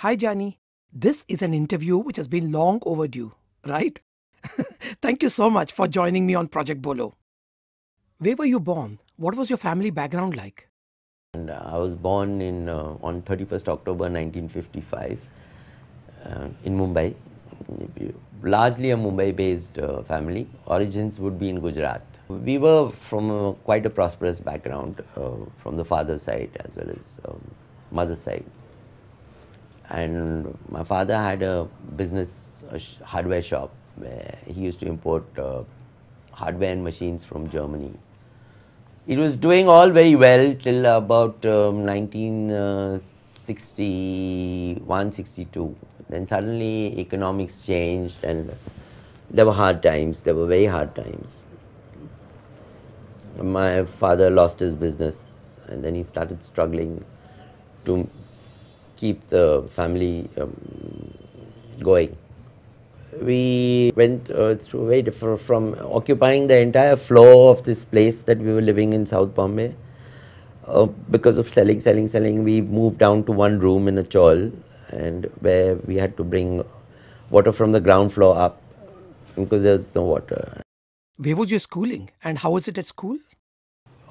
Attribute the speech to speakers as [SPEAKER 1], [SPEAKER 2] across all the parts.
[SPEAKER 1] Hi, Jani. This is an interview which has been long overdue, right? Thank you so much for joining me on Project Bolo. Where were you born? What was your family background like?
[SPEAKER 2] And I was born on 31st October 1955 in Mumbai. Largely a Mumbai-based family. Origins would be in Gujarat. We were from quite a prosperous background from the father's side as well as mother's side. And my father had a business, hardware shop, where he used to import hardware and machines from Germany. It was doing all very well till about 1961, 62. Then suddenly economics changed and there were hard times, there were very hard times. My father lost his business and then he started struggling to keep the family going. We went through very different from occupying the entire floor of this place that we were living in South Bombay. Because of selling, we moved down to one room in a chawl, and where we had to bring water from the ground floor up because there's no water.
[SPEAKER 1] Where was your schooling and how was it at school?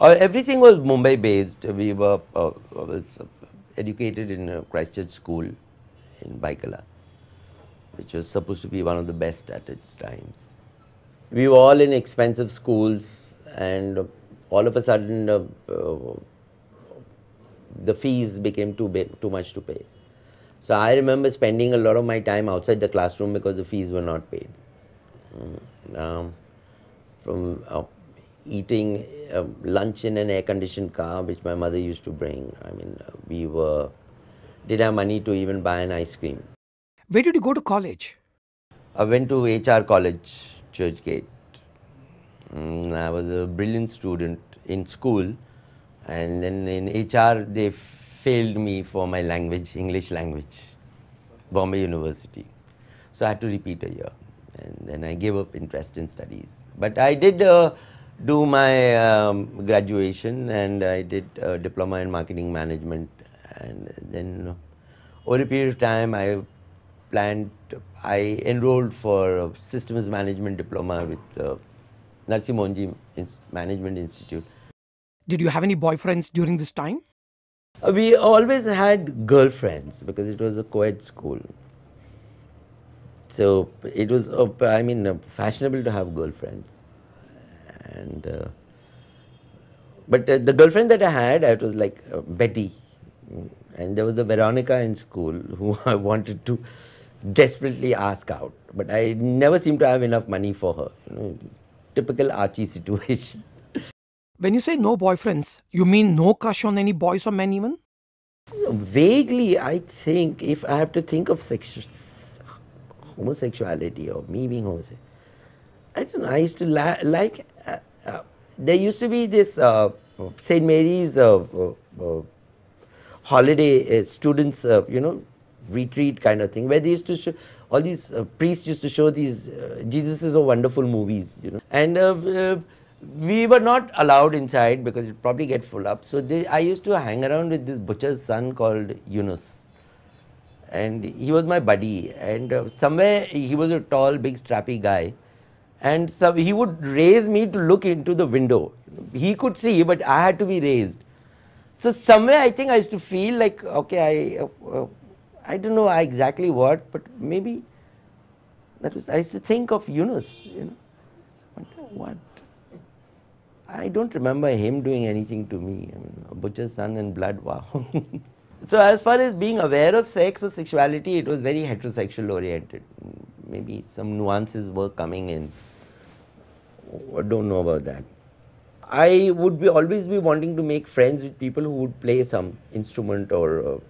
[SPEAKER 2] Everything was Mumbai based. We were was educated in a Christchurch school in Baikala, which was supposed to be one of the best at its times. We were all in expensive schools, and all of a sudden the fees became too much to pay. So I remember spending a lot of my time outside the classroom because the fees were not paid. From eating lunch in an air-conditioned car, which my mother used to bring. I mean, didn't have money to even buy an ice cream.
[SPEAKER 1] Where did you go to college?
[SPEAKER 2] I went to HR College, Churchgate. I was a brilliant student in school, and then in HR they failed me for my language, English language, Bombay University. So I had to repeat a year, and then I gave up interest in studies. But I did do my graduation, and I did a diploma in marketing management, and then over a period of time I enrolled for a systems management diploma with Narsi Monji Management Institute.
[SPEAKER 1] Did you have any boyfriends during this time?
[SPEAKER 2] We always had girlfriends because it was a co-ed school. So it was, fashionable to have girlfriends. And but the girlfriend that I had, it was like Betty, and there was the Veronica in school who I wanted to desperately ask out, but I never seemed to have enough money for her. Typical Archie situation.
[SPEAKER 1] When you say no boyfriends, you mean no crush on any boys or men even?
[SPEAKER 2] Vaguely, I think if I have to think of homosexuality or me being homosexual, I don't know. I used to like. There used to be this St. Mary's holiday students, retreat kind of thing, where they used to show all these priests used to show these Jesus is a wonderful movies, and we were not allowed inside because it probably get full up. So I used to hang around with this butcher's son called Yunus, and he was my buddy. And somewhere he was a tall, big, strappy guy, and so he would raise me to look into the window. He could see, but I had to be raised. So somewhere I think I used to feel like, okay, I don't know exactly what, but maybe that was, I used to think of Yunus, I wonder what. I don't remember him doing anything to me. I mean, a butcher's son and blood, wow. So as far as being aware of sex or sexuality, it was very heterosexual oriented. Maybe some nuances were coming in. I don't know about that. I would always be wanting to make friends with people who would play some instrument or,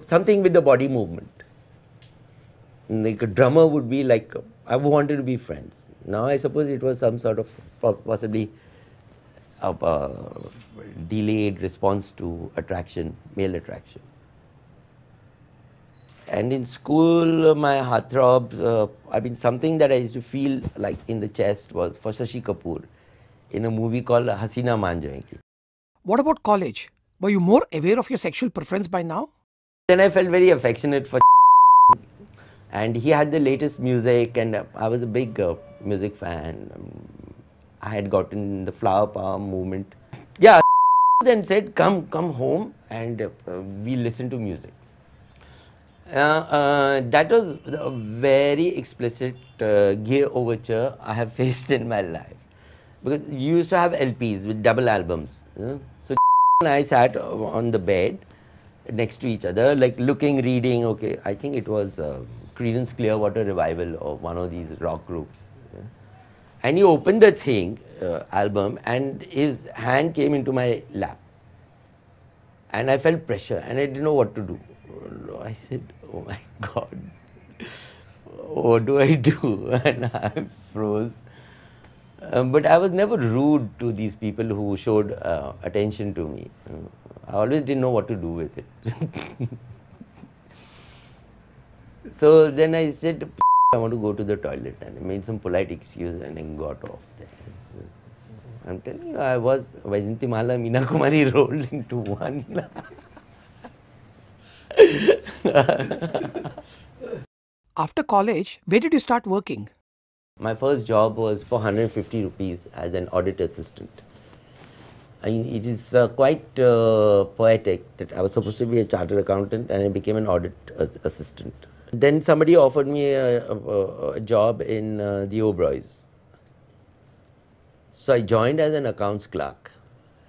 [SPEAKER 2] something with the body movement. Like a drummer would be like, I wanted to be friends. Now I suppose it was some sort of possibly a delayed response to attraction, male attraction. And in school, my heartthrobs, something that I used to feel like in the chest was for Shashi Kapoor in a movie called Hasina Maan Jayegi.
[SPEAKER 1] What about college? Were you more aware of your sexual preference by now?
[SPEAKER 2] Then I felt very affectionate for and he had the latest music, and I was a big music fan. I had gotten the flower power movement. Yeah, then said, come home and we listen to music. That was a very explicit gay overture I have faced in my life. Because you used to have LPs with double albums. So and I sat on the bed next to each other, like looking, reading. Okay, I think it was Creedence Clearwater Revival or one of these rock groups. And he opened the thing, album, and his hand came into my lap. And I felt pressure and I didn't know what to do. I said, oh my God, what do I do? And I froze. But I was never rude to these people who showed attention to me. I always didn't know what to do with it. So then I said, I want to go to the toilet, and I made some polite excuse and then got off there. I'm telling you, I was Vajantimala Meena Kumari rolled into one.
[SPEAKER 1] After college, where did you start working?
[SPEAKER 2] My first job was for 150 rupees as an audit assistant. I mean, it is quite poetic that I was supposed to be a chartered accountant and I became an audit assistant. Then somebody offered me a job in the Oberoi's. So I joined as an accounts clerk,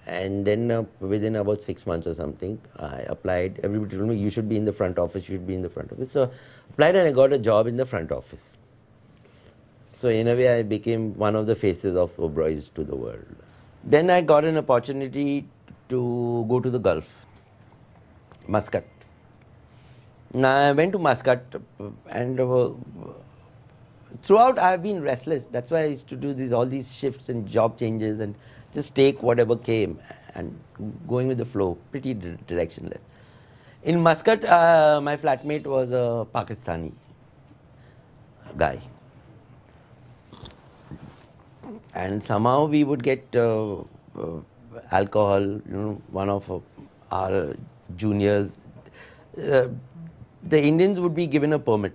[SPEAKER 2] and then within about 6 months or something, I applied. Everybody told me, you should be in the front office, you should be in the front office. So I applied and I got a job in the front office. So in a way, I became one of the faces of Oberoi's to the world. Then I got an opportunity to go to the Gulf, Muscat. Now I went to Muscat, and throughout I have been restless. That's why I used to do all these shifts and job changes and just take whatever came and going with the flow, pretty directionless. In Muscat, my flatmate was a Pakistani guy. And somehow we would get alcohol, one of our juniors. The Indians would be given a permit,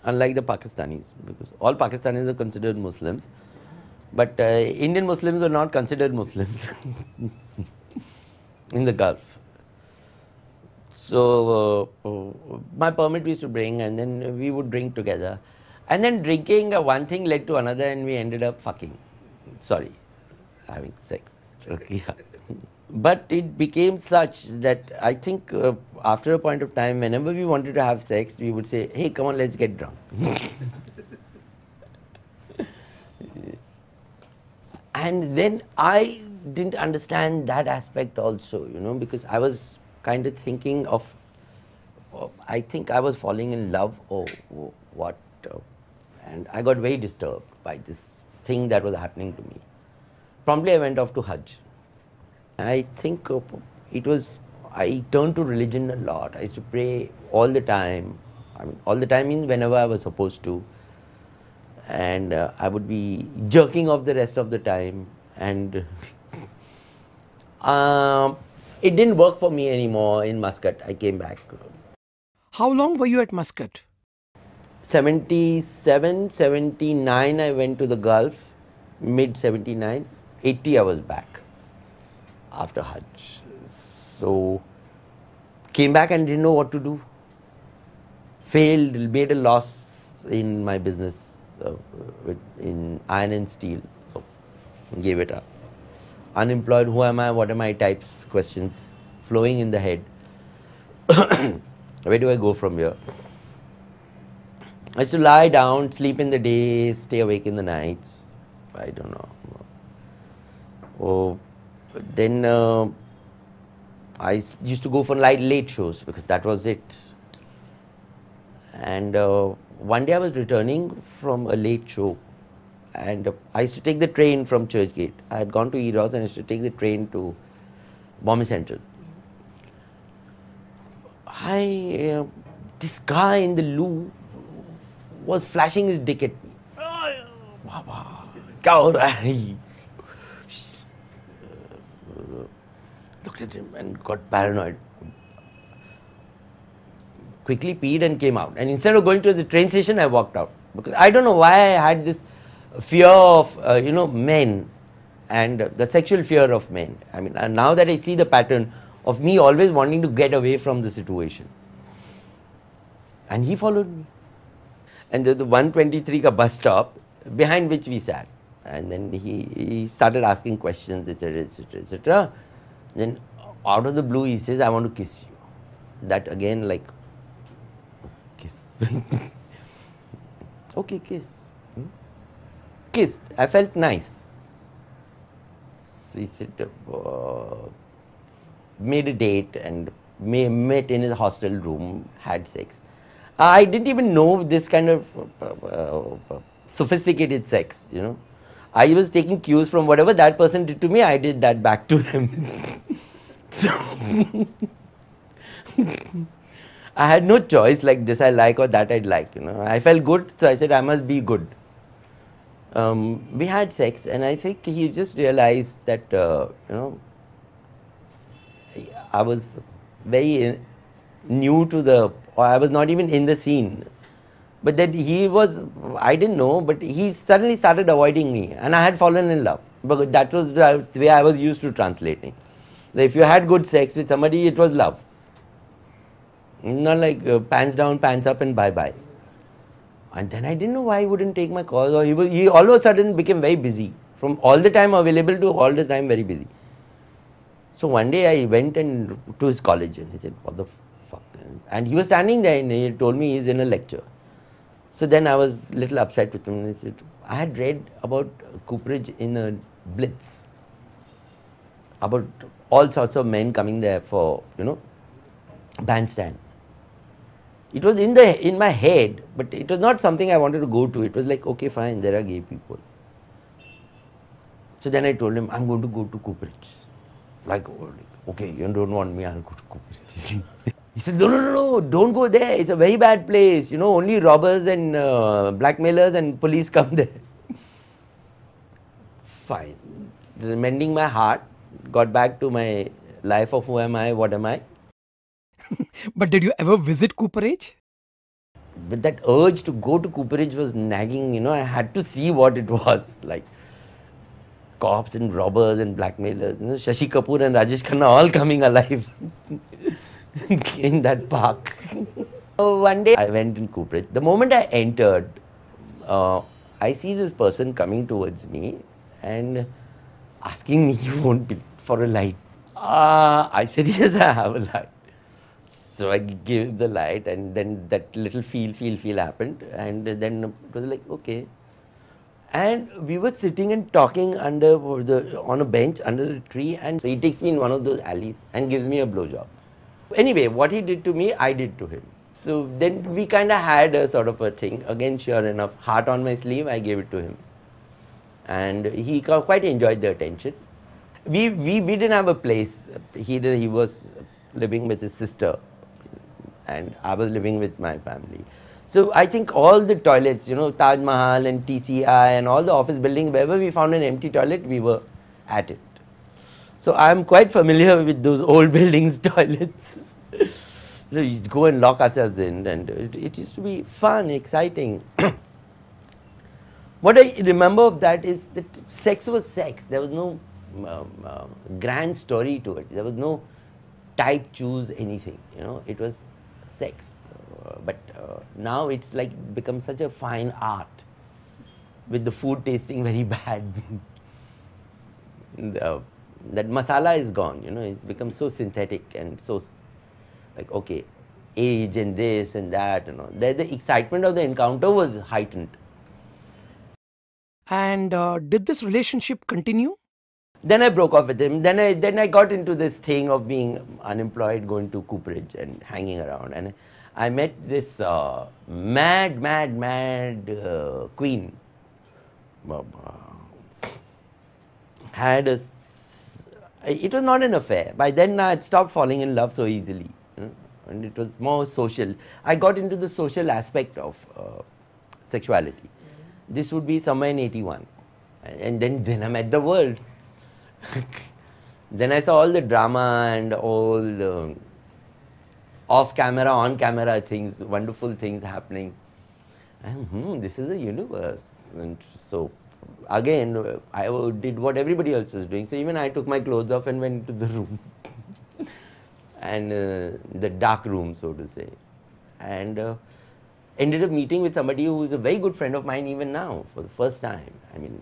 [SPEAKER 2] unlike the Pakistanis, because all Pakistanis are considered Muslims, but Indian Muslims are not considered Muslims in the Gulf. So my permit we used to bring, and then we would drink together. And then drinking, one thing led to another, and we ended up fucking. Sorry, having sex. Okay, yeah. But it became such that I think after a point of time, whenever we wanted to have sex, we would say, hey, come on, let's get drunk. And then I didn't understand that aspect also, because I was kind of thinking of, I think I was falling in love or what. And I got very disturbed by this thing that was happening to me. Promptly I went off to Hajj. I think I turned to religion a lot. I used to pray all the time. I mean, all the time means whenever I was supposed to. And I would be jerking off the rest of the time. And it didn't work for me anymore in Muscat. I came back.
[SPEAKER 1] How long were you at Muscat?
[SPEAKER 2] 77, 79 I went to the Gulf, mid 79, 80 I was back after Hajj. So came back and didn't know what to do. Failed, made a loss in my business in iron and steel, so gave it up. Unemployed, who am I, what am I types, questions flowing in the head. Where do I go from here? I used to lie down, sleep in the day, stay awake in the nights. I don't know. Oh, then I used to go for late shows because that was it. And one day I was returning from a late show, and I used to take the train from Churchgate. I had gone to Eros and I used to take the train to Bombay Central. This guy in the loo was flashing his dick at me. Looked at him and got paranoid. quickly peed and came out. And instead of going to the train station, I walked out. Because I don't know why I had this fear of, men and the sexual fear of men. I mean, and now that I see the pattern of me always wanting to get away from the situation. And he followed me. And there's the 123 ka bus stop behind which we sat. And then he started asking questions, etc., etc., etc. Then out of the blue, he says, I want to kiss you. That again, like, kiss. Okay, kiss. Kissed. I felt nice. So he said, made a date and met in his hostel room, had sex. I didn't even know this kind of sophisticated sex, I was taking cues from whatever that person did to me, I did that back to them. So, I had no choice, like this I like or that I'd like, I felt good, so I said I must be good. We had sex, and I think he just realized that, I was very new to or I was not even in the scene. But that I didn't know, but he suddenly started avoiding me, and I had fallen in love. Because that was the way I was used to translating. If you had good sex with somebody, it was love. Not like pants down, pants up, and bye-bye. And then I didn't know why he wouldn't take my calls, or he all of a sudden became very busy. From all the time available to all the time very busy. So one day I went to his college, and he said, what the fuck? And he was standing there, and he told me he's in a lecture. So then I was a little upset with him, and I said, I had read about cooperage in a Blitz, about all sorts of men coming there for, bandstand. It was in my head, but it was not something I wanted to go to. It was like, okay, fine, there are gay people. So then I told him, I'm going to go to cooperage. Like, okay, you don't want me, I'll go to cooperage. He said, no, don't go there. It's a very bad place. Only robbers and blackmailers and police come there. Fine. This is mending my heart. Got back to my life of who am I, what am I.
[SPEAKER 1] But did you ever visit cooperage?
[SPEAKER 2] But that urge to go to cooperage was nagging, I had to see what it was. Like cops and robbers and blackmailers. Shashi Kapoor and Rajesh Khanna all coming alive. In that park. One day I went in cooperage. The moment I entered, I see this person coming towards me and asking me, you won't be for a light. I said, yes, I have a light. So I gave the light, and then that little feel happened, and then it was like, okay. And we were sitting and talking on a bench under a tree, and so he takes me in one of those alleys and gives me a blowjob. Anyway, what he did to me, I did to him. So then we kind of had a sort of a thing. Again, sure enough, heart on my sleeve, I gave it to him. And he quite enjoyed the attention. We didn't have a place. He was living with his sister, and I was living with my family. So I think all the toilets, Taj Mahal and TCI and all the office buildings, wherever we found an empty toilet, we were at it. So I'm quite familiar with those old buildings toilets. So you go and lock ourselves in, and it used to be fun, exciting. What I remember of that is that sex was sex. There was no grand story to it. There was no type, choose, anything. It was sex. But now it's like become such a fine art, with the food tasting very bad. That masala is gone, it's become so synthetic and so like, okay, age and this and that, the excitement of the encounter was heightened.
[SPEAKER 1] And did this relationship continue?
[SPEAKER 2] Then I broke off with him. Then I got into this thing of being unemployed, going to cooperage and hanging around. And I met this mad queen. It was not an affair. By then I had stopped falling in love so easily, and it was more social. I got into the social aspect of sexuality. This would be somewhere in 81, and then I met the world. Then I saw all the drama and all off camera, on camera things, wonderful things happening. And this is a universe. And so again, I did what everybody else was doing. So even I took my clothes off and went into the room. And the dark room, so to say. And ended up meeting with somebody who is a very good friend of mine even now for the first time. I mean,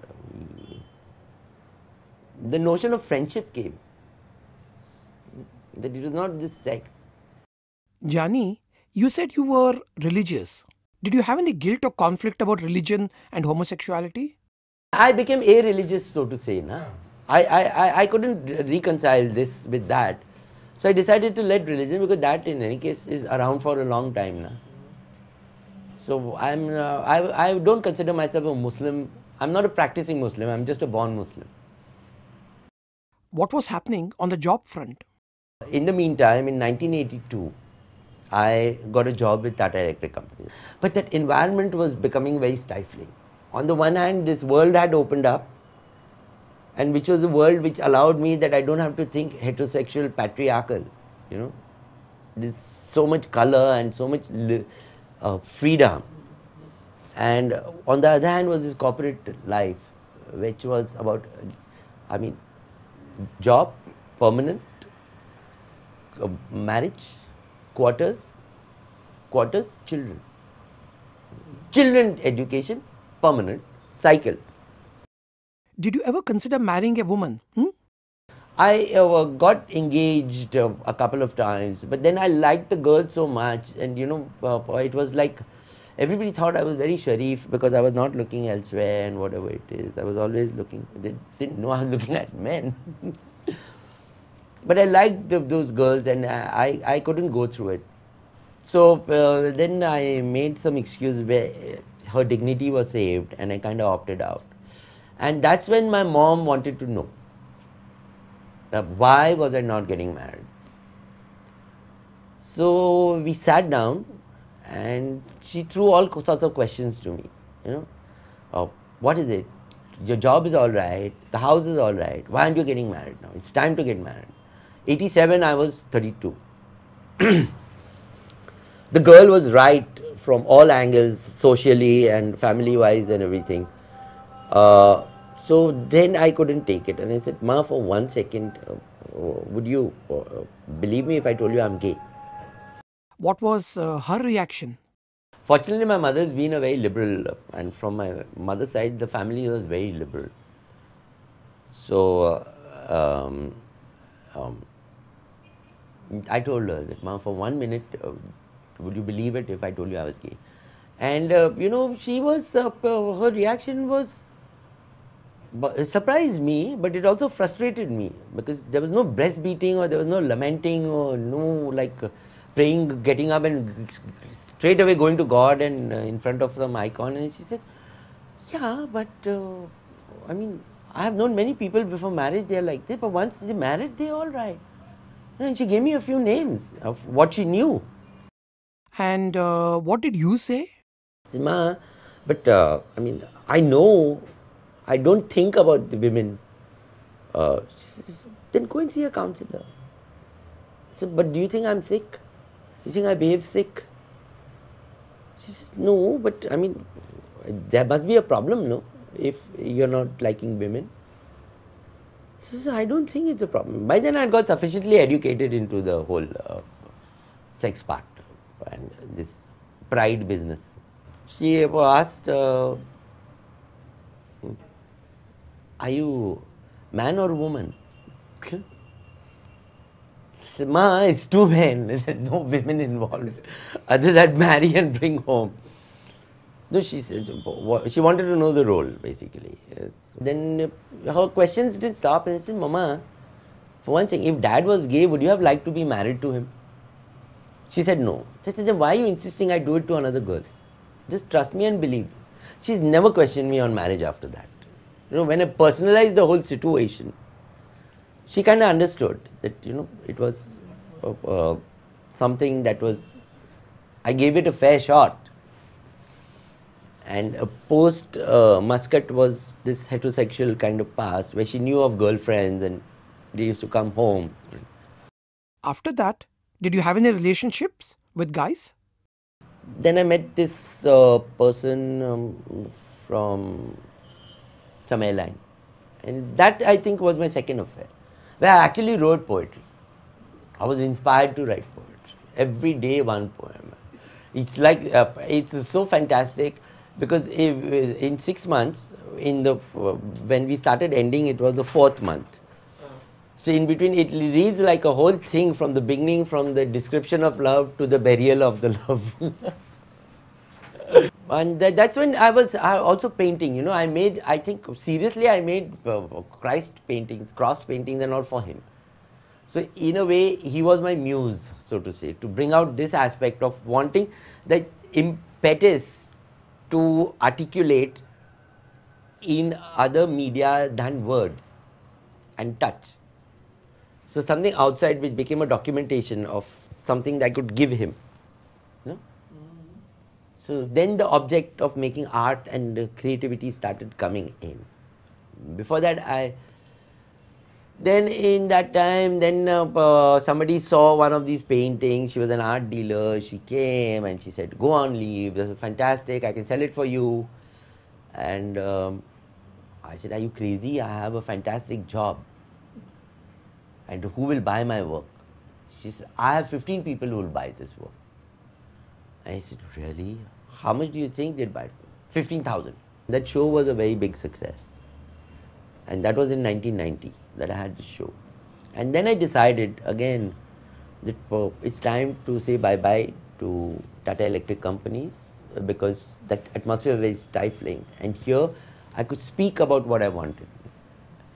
[SPEAKER 2] the notion of friendship came. That it was not just sex.
[SPEAKER 1] Jani, you said you were religious. Did you have any guilt or conflict about religion and homosexuality?
[SPEAKER 2] I became a-religious, so to say. Na? I couldn't reconcile this with that. So I decided to let religion, because that in any case is around for a long time. Na? So I don't consider myself a Muslim. I'm not a practicing Muslim. I'm just a born Muslim.
[SPEAKER 1] What was happening on the job front?
[SPEAKER 2] In the meantime, in 1982, I got a job with Tata Electric Company. But that environment was becoming very stifling. On the one hand, this world had opened up, and which was a world which allowed me that I don't have to think heterosexual, patriarchal. You know, there's so much color and so much freedom. And on the other hand was this corporate life, which was about, I mean, job, permanent, marriage, quarters, children. Children education, permanent, cycle.
[SPEAKER 1] Did you ever consider marrying a woman?
[SPEAKER 2] I got engaged a couple of times, but then I liked the girl so much, and you know, it was like everybody thought I was very sharif because I was not looking elsewhere and whatever it is. I was always looking, they didn't know I was looking at men. But I liked those girls, and I couldn't go through it. So then I made some excuse where her dignity was saved, and I kind of opted out. And that's when my mom wanted to know, why was I not getting married? So we sat down, and she threw all sorts of questions to me. You know, what is it? Your job is all right, the house is all right. Why aren't you getting married now? It's time to get married. 87, I was 32. The girl was right from all angles, socially and family-wise and everything. So then I couldn't take it, and I said, Ma, for 1 second, would you believe me if I told you I'm gay?
[SPEAKER 1] What was her reaction?
[SPEAKER 2] Fortunately, my mother's been a very liberal, and from my mother's side, the family was very liberal. So I told her that, Ma, for 1 minute, would you believe it if I told you I was gay? And you know, she was, her reaction was, it surprised me, but it also frustrated me, because there was no breast beating, or there was no lamenting, or no like praying, getting up and straight away going to God and in front of some icon. And she said, yeah, but I mean, I have known many people before marriage, they are like this, but once they married, they are all right. And she gave me a few names of what she knew.
[SPEAKER 1] And what did you say?
[SPEAKER 2] Ma, but I mean, I know, I don't think about the women. She says, then go and see a counselor. I said, but do you think I'm sick? You think I behave sick? She says, no, but I mean, there must be a problem, no? If you're not liking women. She says, I don't think it's a problem. By then I got sufficiently educated into the whole sex part and this pride business. She asked, are you man or woman? Said, Ma, it's two men. There's no women involved. Other than marry and bring home. No, she said, she wanted to know the role, basically. Then her questions didn't stop, and I said, Mama, for one thing, if Dad was gay, would you have liked to be married to him? She said, no. I said, then why are you insisting I do it to another girl? Just trust me and believe. She's never questioned me on marriage after that. You know, when I personalized the whole situation, she kind of understood that, you know, it was something that was, I gave it a fair shot. And post Muscat was this heterosexual kind of past where she knew of girlfriends and they used to come home.
[SPEAKER 1] After that, Did you have any relationships with guys?
[SPEAKER 2] Then I met this person from some airline, and that I think was my second affair, where I actually wrote poetry. I was inspired to write poetry. Every day one poem. It's like, it's so fantastic because in 6 months, when we started ending, it was the fourth month. So in between, it reads like a whole thing from the beginning, from the description of love to the burial of the love. And that's when I was also painting. You know, I think seriously, I made Christ paintings, cross paintings, and all for him. So in a way, he was my muse, so to say, to bring out this aspect of wanting that impetus to articulate in other media than words and touch. So something outside which became a documentation of something that I could give him. You know? So then the object of making art and creativity started coming in. Before that, then in that time, somebody saw one of these paintings. She was an art dealer. She came and she said, "Go on leave. This is fantastic. I can sell it for you." And I said, "Are you crazy? I have a fantastic job. And who will buy my work?" She said, "I have 15 people who will buy this work." I said, "Really? How much do you think they'd buy it for?" 15,000. That show was a very big success. And that was in 1990 that I had the show. And then I decided again that it's time to say bye-bye to Tata Electric companies, because that atmosphere was very stifling. And here I could speak about what I wanted.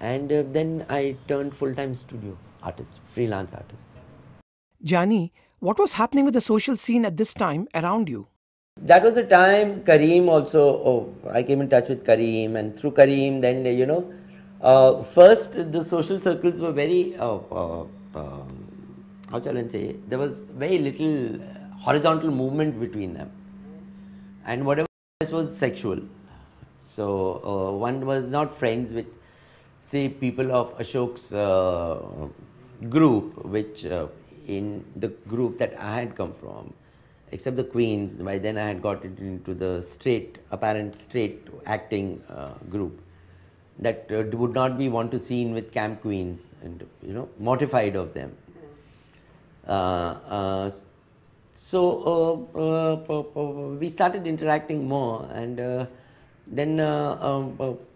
[SPEAKER 2] And then I turned full-time studio artist, freelance artist.
[SPEAKER 1] Jani, what was happening with the social scene at this time around you?
[SPEAKER 2] That was the time Kareem also, I came in touch with Kareem, and through Kareem, then, first the social circles were very, how shall I say, there was very little horizontal movement between them. And whatever was sexual. So one was not friends with, say, people of Ashok's group, which in the group that I had come from, except the Queens. By then I had got into the apparent straight acting group that would not be want to seen with camp queens, and mortified of them. So we started interacting more, and then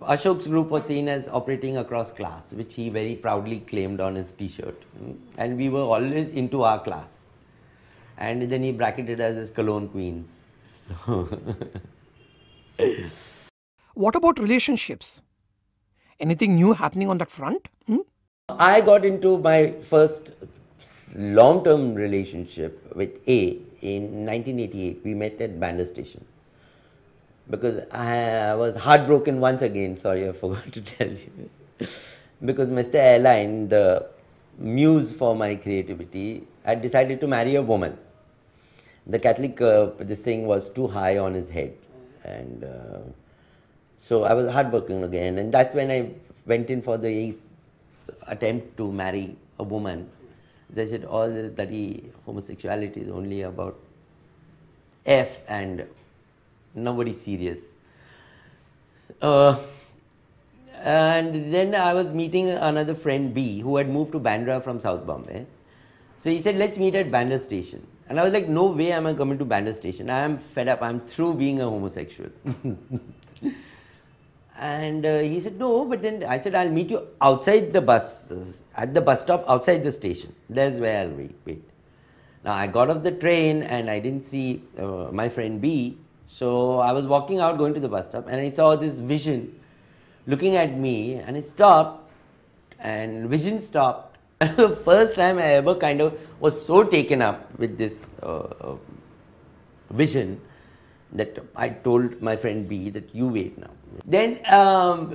[SPEAKER 2] Ashok's group was seen as operating across class, which he very proudly claimed on his t-shirt, and we were always into our class. And then he bracketed us as Cologne Queens.
[SPEAKER 1] What about relationships? Anything new happening on that front?
[SPEAKER 2] I got into my first long-term relationship with A in 1988. We met at Bandar Station. Because I was heartbroken once again. Sorry, I forgot to tell you. Because Mr. Airline, the muse for my creativity, had decided to marry a woman. The Catholic, this thing was too high on his head. And so I was heartbroken again. And that's when I went in for the attempt to marry a woman. As I said, all this bloody homosexuality is only about F, and nobody serious. And then I was meeting another friend B, who had moved to Bandra from South Bombay. So he said, "Let's meet at Bandar Station." And I was like, "No way am I coming to Bandar Station. I am fed up. I'm through being a homosexual." And he said, "No," but then I said, "I'll meet you outside the bus, at the bus stop outside the station. There's where I'll wait." Now I got off the train and I didn't see my friend B. So I was walking out, going to the bus stop, and I saw this vision looking at me, and it stopped, and vision stopped. The first time I ever kind of was so taken up with this vision that I told my friend B that you wait now. Then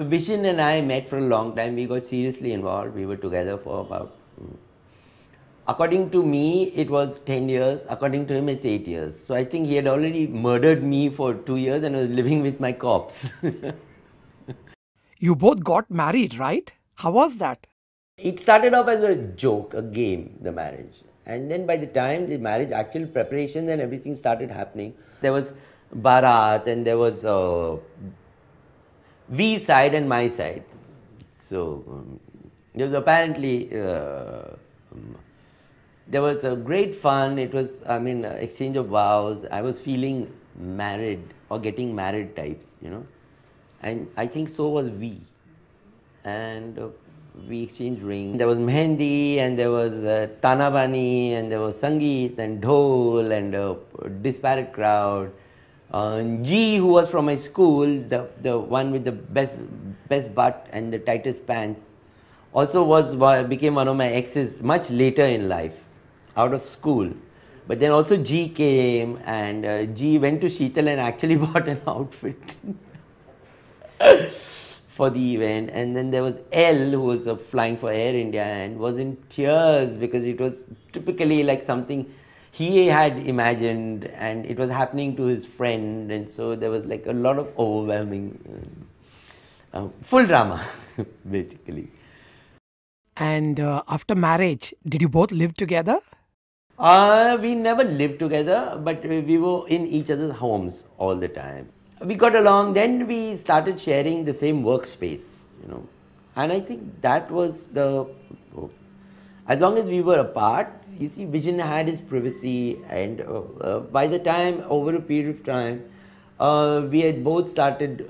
[SPEAKER 2] Vision and I met for a long time. We got seriously involved. We were together for about, according to me, it was 10 years. According to him, it's 8 years. So I think he had already murdered me for 2 years and was living with my corpse.
[SPEAKER 1] You both got married, right? How was that?
[SPEAKER 2] It started off as a joke, a game, the marriage. And then by the time the marriage, actual preparations and everything started happening, there was Bharat and there was V side and my side. So there was apparently there was a great fun. It was, I mean, exchange of vows. I was feeling married or getting married types, you know, and I think so was V. And we exchanged rings. There was Mehendi and there was Tanabani and there was Sangeet and Dhol and a disparate crowd. G, who was from my school, the one with the best butt and the tightest pants, also became one of my exes much later in life, out of school. But then also G came, and G went to Sheetal and actually bought an outfit for the event. And then there was L, who was flying for Air India and was in tears because it was typically like something he had imagined and it was happening to his friend, and so there was like a lot of overwhelming full drama basically.
[SPEAKER 1] And after marriage, did you both live together?
[SPEAKER 2] We never lived together, but we were in each other's homes all the time. We got along, then we started sharing the same workspace, you know, and I think that was as long as we were apart, you see, Vision had his privacy, and by the time, over a period of time, we had both started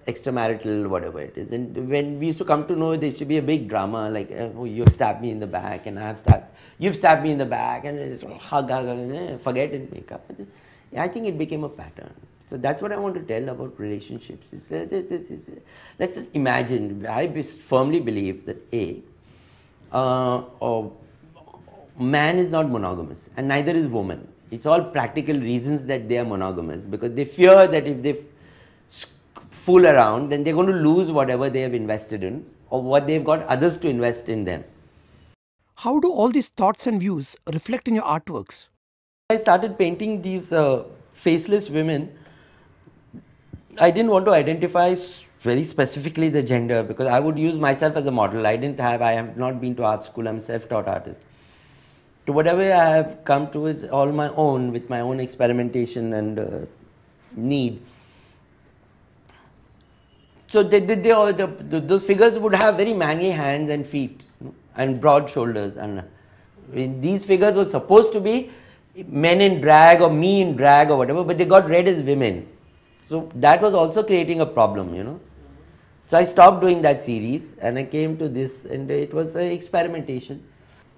[SPEAKER 2] extramarital, whatever it is. And when we used to come to know, there used to be a big drama, like, oh, you've stabbed me in the back, and you've stabbed me in the back, and it's hug, forget it, make up. I think it became a pattern. So that's what I want to tell about relationships. Let's imagine, I firmly believe that man is not monogamous and neither is woman. It's all practical reasons that they are monogamous, because they fear that if they fool around, then they're going to lose whatever they have invested in or what they've got others to invest in them.
[SPEAKER 1] How do all these thoughts and views reflect in your artworks?
[SPEAKER 2] I started painting these faceless women. I didn't want to identify very specifically the gender, because I would use myself as a model. I have not been to art school. I'm a self-taught artist. To whatever I have come to is all my own, with my own experimentation and need. So those figures would have very manly hands and feet, you know, and broad shoulders. And these figures were supposed to be men in drag or me in drag or whatever, but they got read as women. So that was also creating a problem, you know. So I stopped doing that series and I came to this, and it was an experimentation.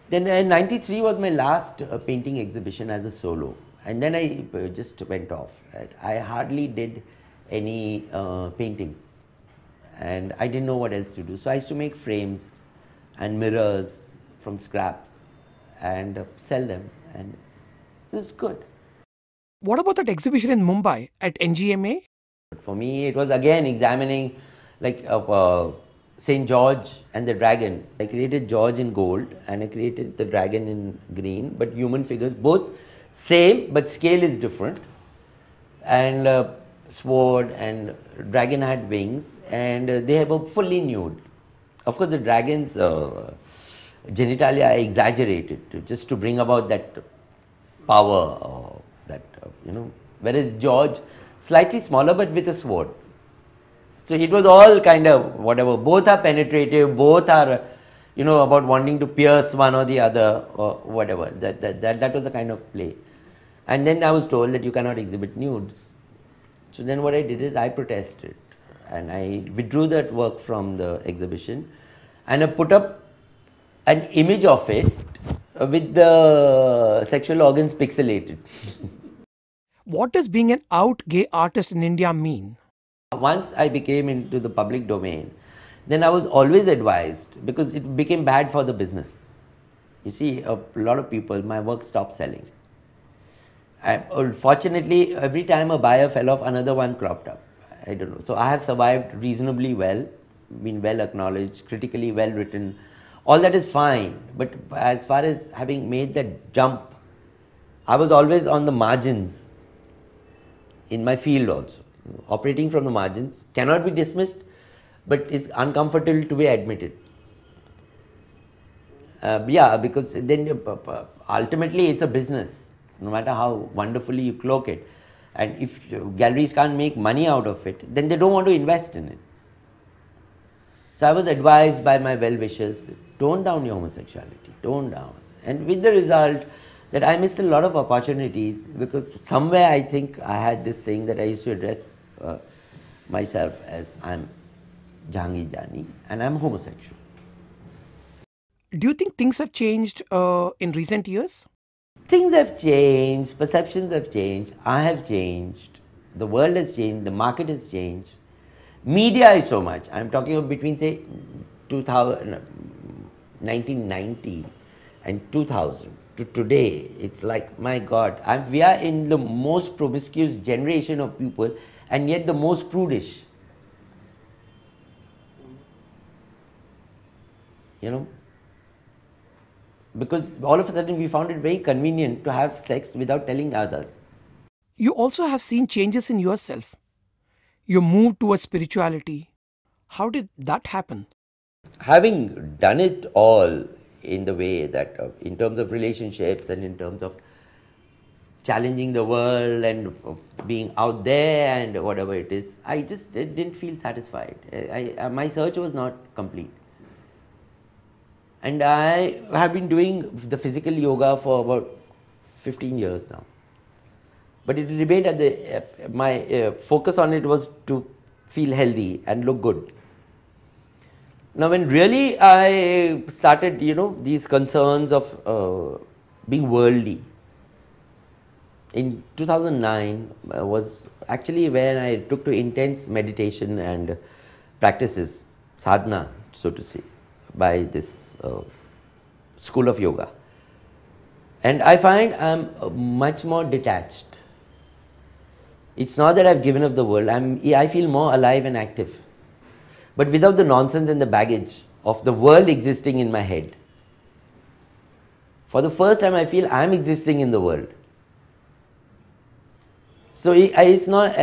[SPEAKER 2] Then in '93 was my last painting exhibition as a solo, and then I just went off. I hardly did any paintings, and I didn't know what else to do. So I used to make frames and mirrors from scrap and sell them, and it was good.
[SPEAKER 1] What about that exhibition in Mumbai at NGMA?
[SPEAKER 2] For me, it was again examining like St. George and the dragon. I created George in gold and I created the dragon in green, but human figures, both same, but scale is different. And sword, and dragon had wings, and they were fully nude. Of course, the dragon's genitalia I exaggerated just to bring about that power, you know, whereas George, slightly smaller but with a sword. So it was all kind of whatever. Both are penetrative, both are, you know, about wanting to pierce one or the other or whatever. That was the kind of play. And then I was told that you cannot exhibit nudes. So then what I did is I protested and I withdrew that work from the exhibition, and I put up an image of it with the sexual organs pixelated.
[SPEAKER 1] What does being an out gay artist in India mean?
[SPEAKER 2] Once I became into the public domain, then I was always advised, because it became bad for the business. You see, a lot of people, my work stopped selling. Fortunately, every time a buyer fell off, another one cropped up. I don't know. So I have survived reasonably well, been well acknowledged, critically well written. All that is fine. But as far as having made that jump, I was always on the margins in my field also. Operating from the margins, cannot be dismissed, but it's uncomfortable to be admitted. Yeah, because then ultimately it's a business, no matter how wonderfully you cloak it. And if galleries can't make money out of it, then they don't want to invest in it. So I was advised by my well-wishers, tone down your homosexuality, tone down. And with the result that I missed a lot of opportunities, because somewhere I think I had this thing that I used to address myself as I'm Jehangir Jani and I'm homosexual.
[SPEAKER 1] Do you think things have changed in recent years?
[SPEAKER 2] Things have changed, perceptions have changed, I have changed, the world has changed, the market has changed. Media is so much. I'm talking of between, say, 2000, 1990 and 2000 to today. It's like, my God, we are in the most promiscuous generation of people and yet the most prudish. You know? Because all of a sudden we found it very convenient to have sex without telling others.
[SPEAKER 1] You also have seen changes in yourself. You moved towards spirituality. How did that happen?
[SPEAKER 2] Having done it all in the way that, in terms of relationships and in terms of challenging the world and being out there and whatever it is, I just didn't feel satisfied. My search was not complete. And I have been doing the physical yoga for about 15 years now. But it remained at my focus on it was to feel healthy and look good. Now, when really I started, these concerns of being worldly, in 2009 was actually when I took to intense meditation and practices, sadhana, so to say, by this school of yoga. And I find I'm much more detached. It's not that I've given up the world, I feel more alive and active. But without the nonsense and the baggage of the world existing in my head. For the first time I feel I'm existing in the world. So it's not,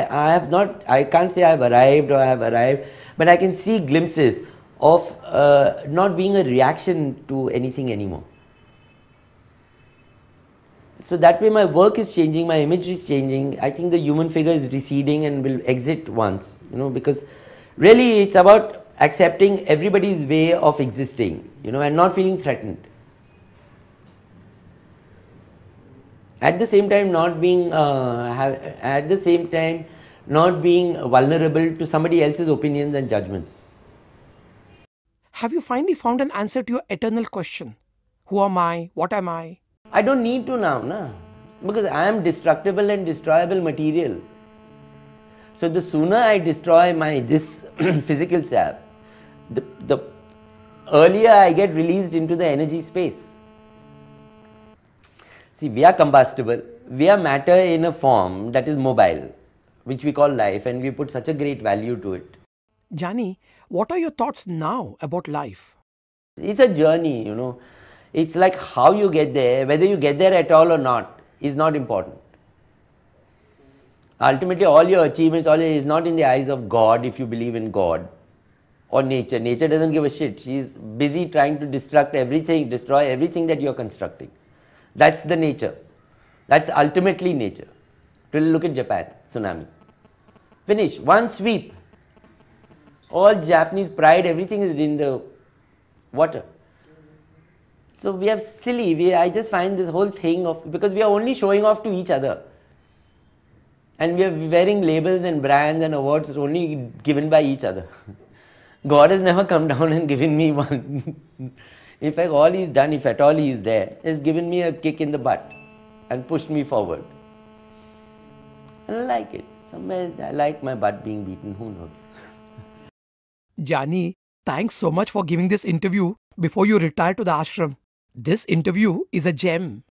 [SPEAKER 2] I can't say I've arrived or I have arrived, but I can see glimpses of not being a reaction to anything anymore. So that way my work is changing, my image is changing. I think the human figure is receding and will exit once, because really it's about accepting everybody's way of existing, and not feeling threatened. At the same time not being vulnerable to somebody else's opinions and judgments.
[SPEAKER 1] Have you finally found an answer to your eternal question? Who am I? What am I?
[SPEAKER 2] I don't need to now, because I am destructible and destroyable material. So the sooner I destroy this physical self, the earlier I get released into the energy space. See, we are combustible, we are matter in a form that is mobile, which we call life, and we put such a great value to it.
[SPEAKER 1] Jani, what are your thoughts now about life?
[SPEAKER 2] It's a journey, It's like how you get there, whether you get there at all or not, is not important. Ultimately, all your achievements, is not in the eyes of God, if you believe in God, or nature. Nature doesn't give a shit. She's busy trying to destroy everything that you're constructing. That's the nature. That's ultimately nature. Look at Japan, tsunami. Finish, one sweep. All Japanese pride, everything is in the water. So we are silly. I just find this whole thing because we are only showing off to each other. And we are wearing labels and brands and awards only given by each other. God has never come down and given me one. In fact, all He's done, if at all He is there, is given me a kick in the butt and pushed me forward. And I like it. Somewhere I like my butt being beaten, who knows.
[SPEAKER 1] Jani, thanks so much for giving this interview before you retire to the ashram. This interview is a gem.